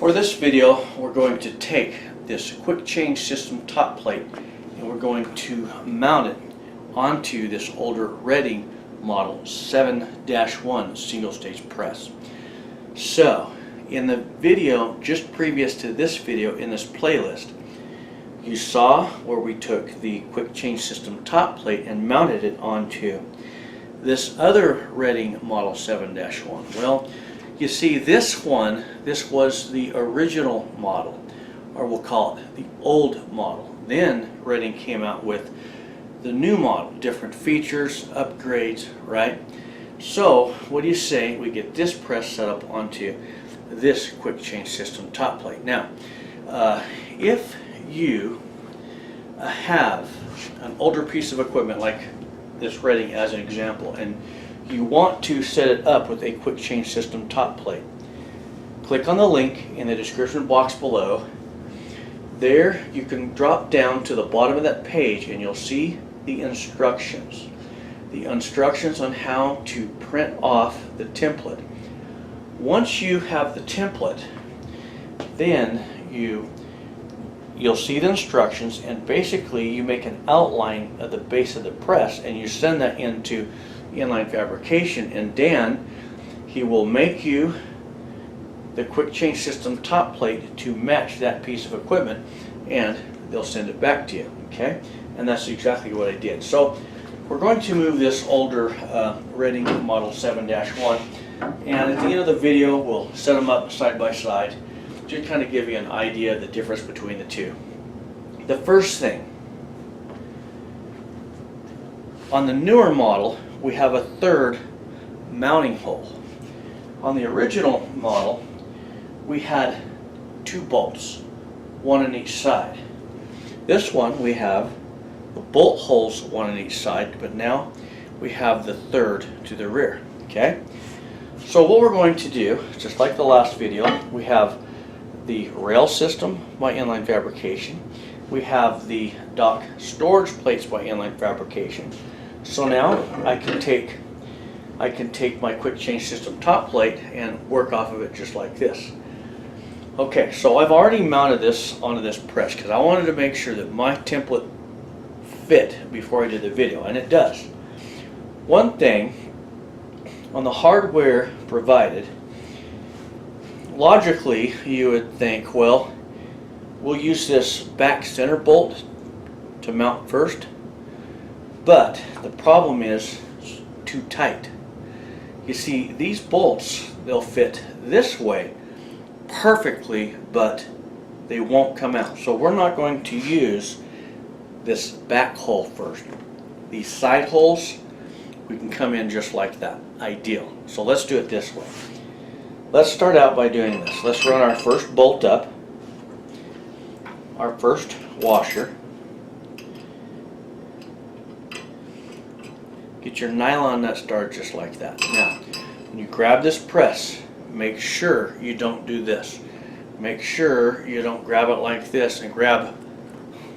For this video, we're going to take this quick change system top plate and we're going to mount it onto this older Reading model 7-1 single stage press. So in the video just previous to this video in this playlist, you saw where we took the quick change system top plate and mounted it onto this other Reading model 7-1. Well, you see this was the original model, or we'll call it the old model. Then Reading came out with the new model, different features, upgrades, right? So what do you say we get this press set up onto this quick change system top plate? Now, if you have an older piece of equipment like this Reading as an example, and you want to set it up with a quick change system top plate, click on the link in the description box below. There you can drop down to the bottom of that page and you'll see the instructions. The instructions on how to print off the template. Once you have the template, then you'll see the instructions, and basically you make an outline of the base of the press and you send that into Inline Fabrication, and Dan, he will make you the quick change system top plate to match that piece of equipment, and they'll send it back to you. Okay, and that's exactly what I did. So we're going to move this older Reading model 7-1, and at the end of the video we'll set them up side by side to kind of give you an idea of the difference between the two. The first thing, on the newer model we have a third mounting hole. On the original model we had 2 bolts, one on each side. This one we have the bolt holes, one on each side, but now we have the third to the rear. Okay, so what we're going to do, just like the last video, we have the rail system by Inline Fabrication. We have the dock storage plates by Inline Fabrication. So now I can take my quick change system top plate and work off of it just like this. Okay, so I've already mounted this onto this press because I wanted to make sure that my template fit before I did the video, and it does. One thing, on the hardware provided, logically you would think, well, we'll use this back center bolt to mount first, but the problem is it's too tight. You see, these bolts, they'll fit this way perfectly, but they won't come out. So we're not going to use this back hole first. These side holes, we can come in just like that. Ideal. So let's do it this way. Let's start out by doing this. Let's run our first bolt up, our first washer. Get your nylon nut started just like that. Now, when you grab this press, make sure you don't do this. Make sure you don't grab it like this and grab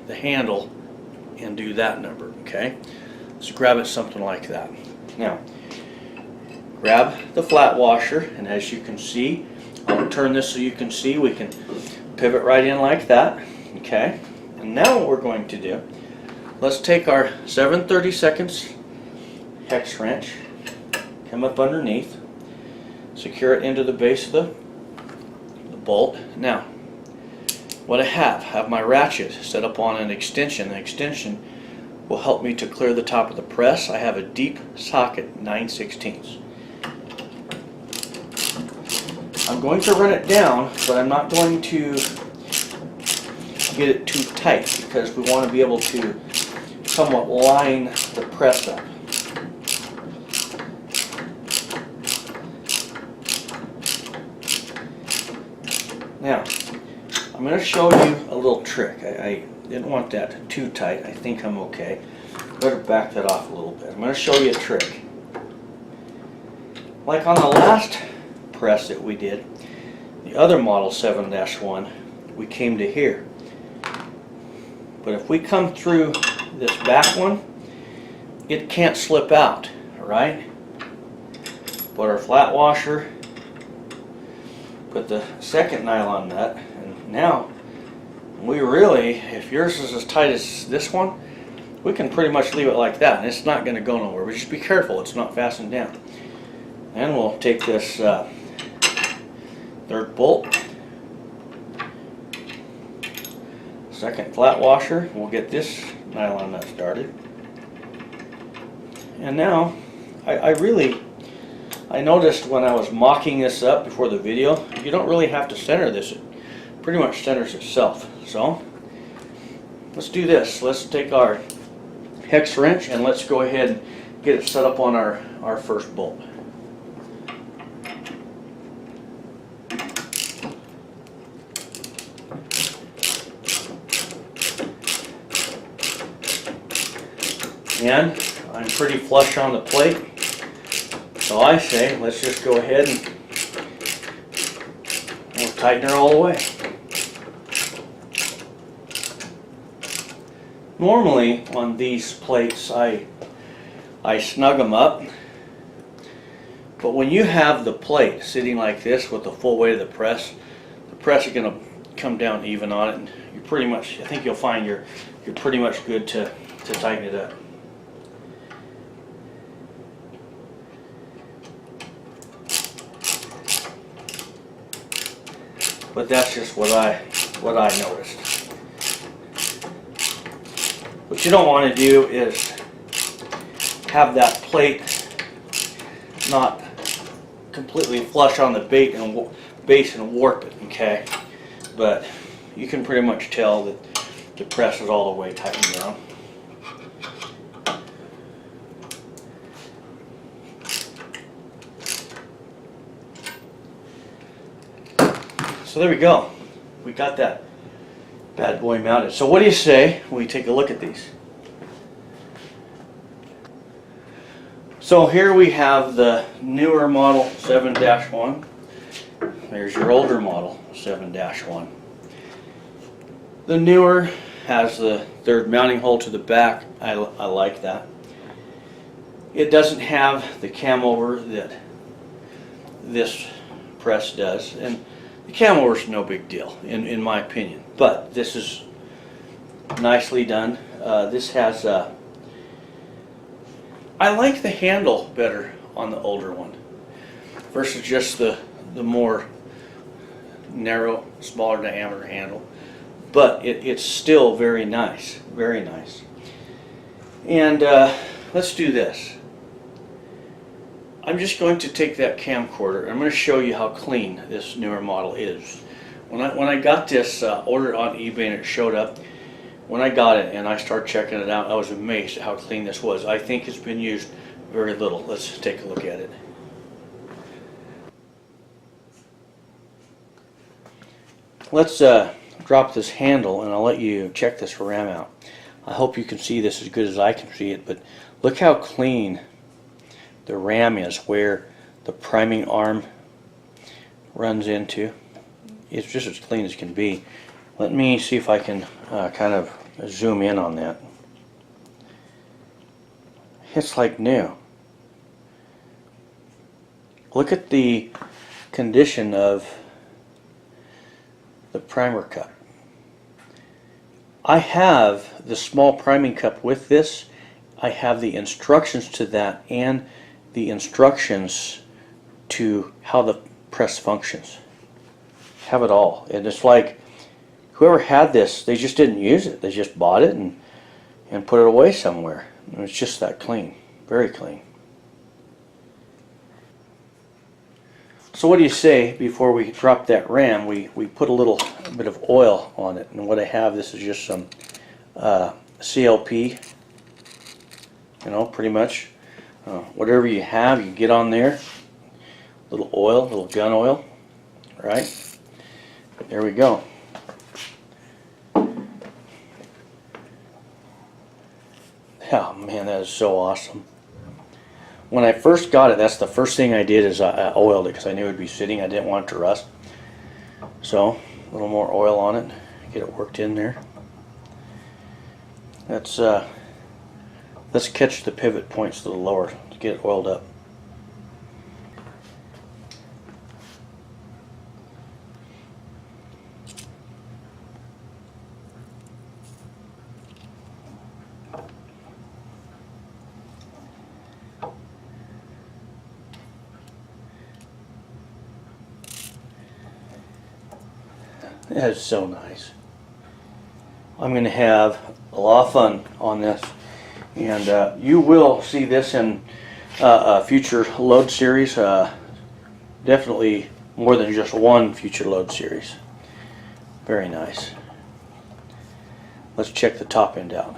the handle and do that number, okay? Let's grab it something like that. Now, grab the flat washer, and as you can see, I'll turn this so you can see, we can pivot right in like that, okay? And now what we're going to do, let's take our 7/32 hex wrench, come up underneath, secure it into the base of the bolt. Now, what I have my ratchet set up on an extension. The extension will help me to clear the top of the press. I have a deep socket, 9/16. I'm going to run it down, but I'm not going to get it too tight because we want to be able to somewhat line the press up. Now, I'm going to show you a little trick. I didn't want that too tight. I think I'm okay. Better back that off a little bit. I'm going to show you a trick. Like on the last press that we did, the other model 7-1, we came to here. But if we come through this back one, it can't slip out, right? But our flat washer put the second nylon nut, and now we really, if yours is as tight as this one, we can pretty much leave it like that, and it's not going to go nowhere. But just be careful it's not fastened down. And we'll take this third bolt, second flat washer, we'll get this nylon nut started. And now I noticed when I was mocking this up before the video, you don't really have to center this. It pretty much centers itself. So let's do this. Let's take our hex wrench and let's go ahead and get it set up on our first bolt. And I'm pretty flush on the plate, so I say let's just go ahead and we'll tighten her all the way. Normally on these plates I snug them up, but when you have the plate sitting like this with the full weight of the press is going to come down even on it, and you pretty much, I think you'll find you're pretty much good to tighten it up. But that's just what I noticed. What you don't want to do is have that plate not completely flush on the base and warp it, okay? But you can pretty much tell that the press is all the way tightened down. So there we go. We got that bad boy mounted. So what do you say we take a look at these? So here we have the newer model 7-1. There's your older model 7-1. The newer has the third mounting hole to the back. I like that. It doesn't have the cam over that this press does, and the cam over is no big deal in my opinion, but this is nicely done. This has I like the handle better on the older one versus just the more narrow, smaller diameter handle, but it's still very nice, very nice. And let's do this. I'm just going to take that camcorder and I'm going to show you how clean this newer model is. When I got this ordered on eBay and it showed up, when I got it and I started checking it out, I was amazed at how clean this was. I think it's been used very little. Let's take a look at it. Let's drop this handle and I'll let you check this ram out. I hope you can see this as good as I can see it, but look how clean the ram is where the priming arm runs into. It's just as clean as can be. Let me see if I can kind of zoom in on that. It's like new. Look at the condition of the primer cup. I have the small priming cup with this. I have the instructions to that and the instructions to how the press functions. Have it all. And it's like whoever had this, they just didn't use it. They just bought it and put it away somewhere. And it's just that clean. Very clean. So what do you say before we drop that ram, we put a little bit of oil on it. And what I have, this is just some CLP, you know, pretty much. Whatever you have, you get on there. Little oil, little gun oil, right? There we go. Oh man, that is so awesome. When I first got it, that's the first thing I did is I oiled it because I knew it would be sitting. I didn't want it to rust. So a little more oil on it, get it worked in there. Let's catch the pivot points a little lower to get it oiled up. That is so nice. I'm going to have a lot of fun on this, and you will see this in a future load series. Definitely more than just one future load series. Very nice. Let's check the top end out.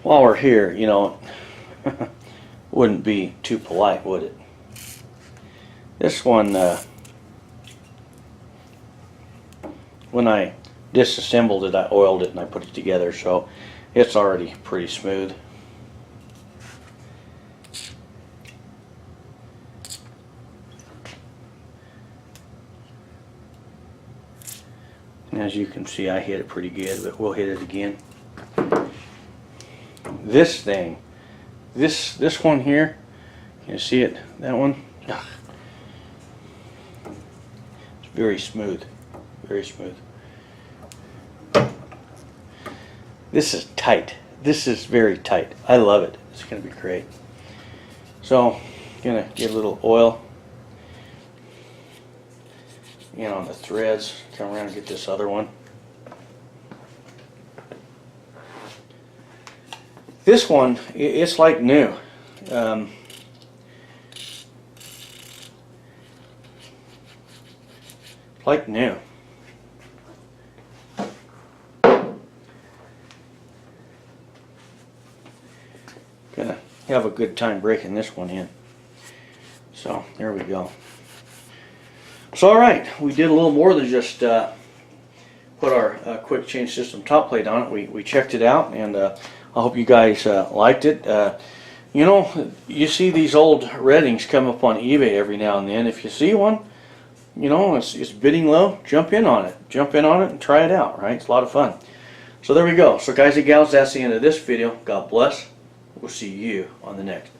While we're here, you know, wouldn't be too polite, would it? This one, when I disassembled it, I oiled it and I put it together, so it's already pretty smooth. And as you can see, I hit it pretty good, but we'll hit it again. This thing, this one here, can you see it? That one? Ugh. It's very smooth, very smooth. This is tight. This is very tight. I love it. It's going to be great. So, gonna get a little oil in on the threads. Come around and get this other one. This one, it's like new. Like new. Gonna have a good time breaking this one in. So there we go. So alright, we did a little more than just put our quick change system top plate on it. We checked it out, and I hope you guys liked it. You know, you see these old Reddings come up on eBay every now and then. If you see one, you know, it's bidding low, jump in on it. Jump in on it and try it out, right? It's a lot of fun. So there we go. So guys and gals, that's the end of this video. God bless. We'll see you on the next.